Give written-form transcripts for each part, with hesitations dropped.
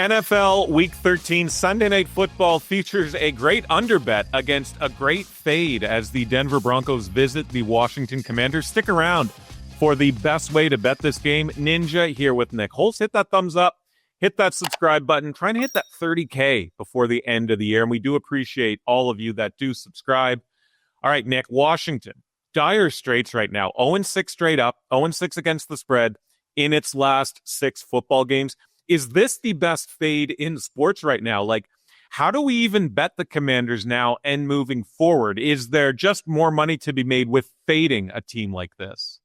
NFL Week 13 Sunday Night Football features a great underbet against a great fade as the Denver Broncos visit the Washington Commanders. Stick around for the best way to bet this game. Ninja here with Nick Holtz. Hit that thumbs up. Hit that subscribe button. Trying to hit that 30K before the end of the year. And we do appreciate all of you that do subscribe. All right, Nick, Washington. Dire straits right now. 0-6 straight up. 0-6 against the spread in its last 6 football games. Is this the best fade in sports right now? Like, how do we even bet the Commanders now and moving forward? Is there just more money to be made with fading a team like this?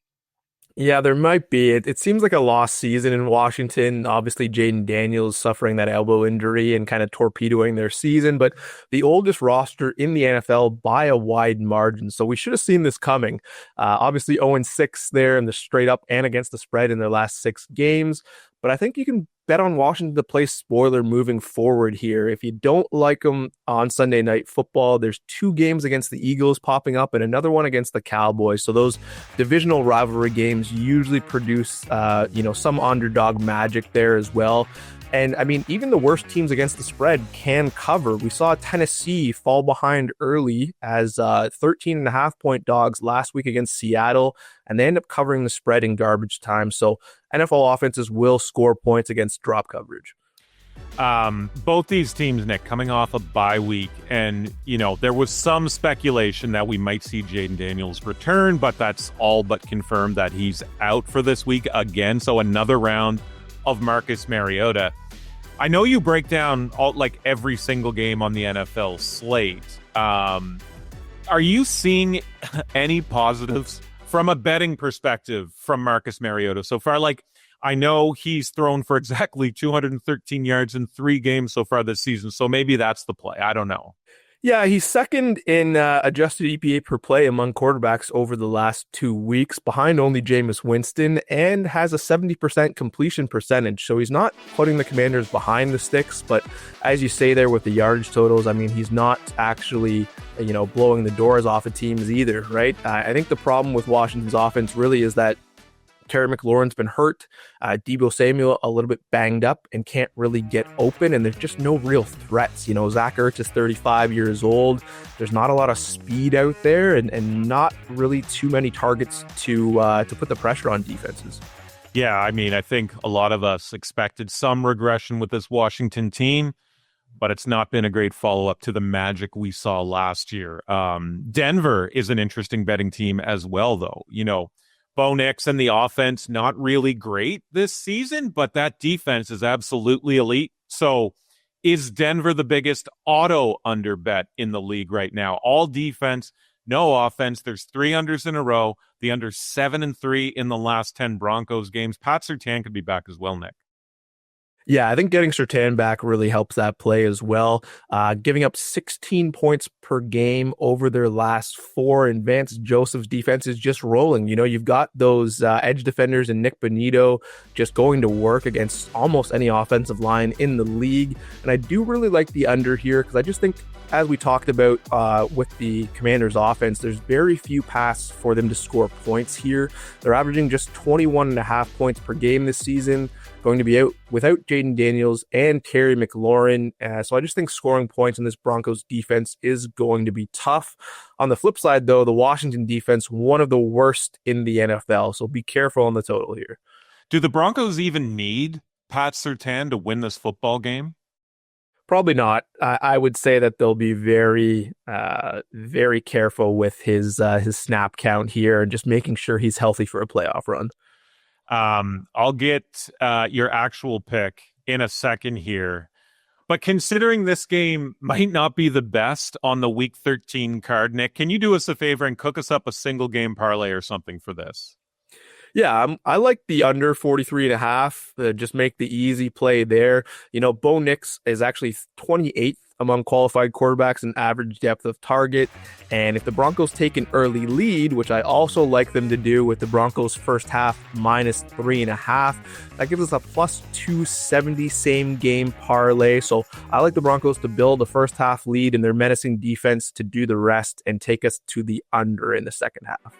Yeah, there might be. It seems like a lost season in Washington. Obviously, Jaden Daniels suffering that elbow injury and kind of torpedoing their season, but the oldest roster in the NFL by a wide margin. So we should have seen this coming. Obviously, 0-6 there in the straight up and against the spread in their last 6 games. But I think you can bet on Washington to play spoiler moving forward here. If you don't like them on Sunday Night Football, there's 2 games against the Eagles popping up and another one against the Cowboys. So those divisional rivalry games usually produce, some underdog magic there as well. And I mean, even the worst teams against the spread can cover. We saw Tennessee fall behind early as 13.5-point dogs last week against Seattle, and they end up covering the spread in garbage time. So NFL offenses will score points against drop coverage. Both these teams, Nick, coming off a bye week, and there was some speculation that we might see Jaden Daniels return, but that's all but confirmed that he's out for this week again. So another round of Marcus Mariota. I know you break down every single game on the NFL slate. Are you seeing any positives from a betting perspective from Marcus Mariota so far? I know he's thrown for exactly 213 yards in 3 games so far this season, so maybe that's the play. I don't know. Yeah, he's second in adjusted EPA per play among quarterbacks over the last 2 weeks, behind only Jameis Winston, and has a 70% completion percentage. So he's not putting the Commanders behind the sticks, but as you say there with the yardage totals, I mean, he's not actually, blowing the doors off of teams either, right? I think the problem with Washington's offense really is that Terry McLaurin's been hurt. Deebo Samuel a little bit banged up and can't really get open, and there's just no real threats. Zach Ertz is 35 years old. There's not a lot of speed out there, and not really too many targets to put the pressure on defenses. Yeah, I mean, I think a lot of us expected some regression with this Washington team, but it's not been a great follow-up to the magic we saw last year. Denver is an interesting betting team as well, though. Bo Nix and the offense, not really great this season, but that defense is absolutely elite. So is Denver the biggest auto under bet in the league right now? All defense, no offense. There's 3 unders in a row. The under 7-3 in the last 10 Broncos games. Pat Surtain could be back as well, Nick. Yeah, I think getting Surtain back really helps that play as well. Giving up 16 points per game over their last 4, and Vance Joseph's defense is just rolling. You've got those edge defenders and Nick Bonito just going to work against almost any offensive line in the league. And I do really like the under here because I just think, as we talked about with the Commanders offense, there's very few paths for them to score points here. They're averaging just 21.5 points per game this season, going to be out without Jaden Daniels and Terry McLaurin. So I just think scoring points in this Broncos defense is going to be tough. On the flip side, though, the Washington defense, one of the worst in the NFL. So be careful on the total here. Do the Broncos even need Pat Surtain to win this football game? Probably not. I would say that they'll be very, very careful with his snap count here and just making sure he's healthy for a playoff run. I'll get your actual pick in a second here. But considering this game might not be the best on the Week 13 card, Nick, can you do us a favor and cook us up a single game parlay or something for this? Yeah, I like the under 43.5. Just make the easy play there. Bo Nix is actually 28th among qualified quarterbacks in average depth of target. And if the Broncos take an early lead, which I also like them to do with the Broncos first half -3.5, that gives us a +270 same game parlay. So I like the Broncos to build a first half lead and their menacing defense to do the rest and take us to the under in the second half.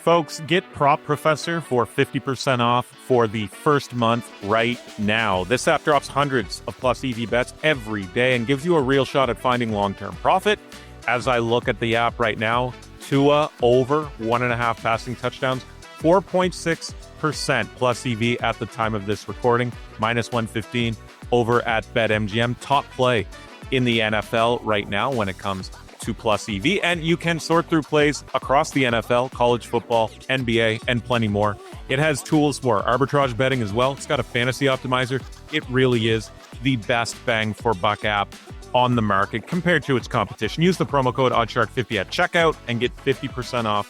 Folks, get Prop Professor for 50% off for the first month right now. This app drops hundreds of plus EV bets every day and gives you a real shot at finding long-term profit. As I look at the app right now, Tua over 1.5 passing touchdowns, 4.6% plus EV at the time of this recording, minus 115 over at BetMGM. Top play in the NFL right now when it comes to plus EV, and you can sort through plays across the NFL, college football, NBA, and plenty more. It has tools for arbitrage betting as well. It's got a fantasy optimizer. It really is the best bang for buck app on the market compared to its competition. Use the promo code OddsShark50 at checkout and get 50% off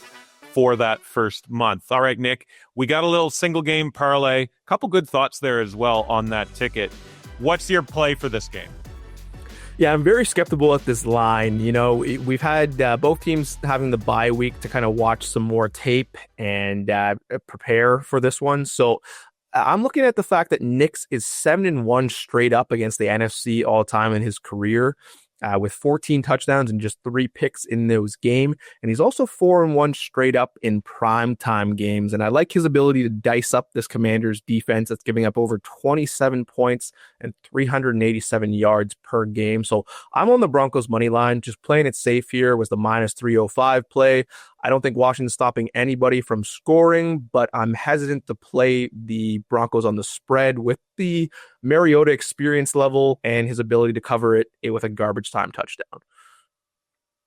for that first month. All right, Nick, we got a little single game parlay. Couple good thoughts there as well on that ticket. What's your play for this game? Yeah, I'm very skeptical at this line. You know, we've had both teams having the bye week to kind of watch some more tape and prepare for this one. So I'm looking at the fact that Nix is 7-1 straight up against the NFC all time in his career, with 14 touchdowns and just 3 picks in those games. And he's also 4-1 straight up in primetime games. And I like his ability to dice up this Commanders defense that's giving up over 27 points and 387 yards per game. So I'm on the Broncos money line, just playing it safe here was the minus 305 play. I don't think Washington's stopping anybody from scoring, but I'm hesitant to play the Broncos on the spread with the Mariota experience level and his ability to cover it with a garbage time touchdown.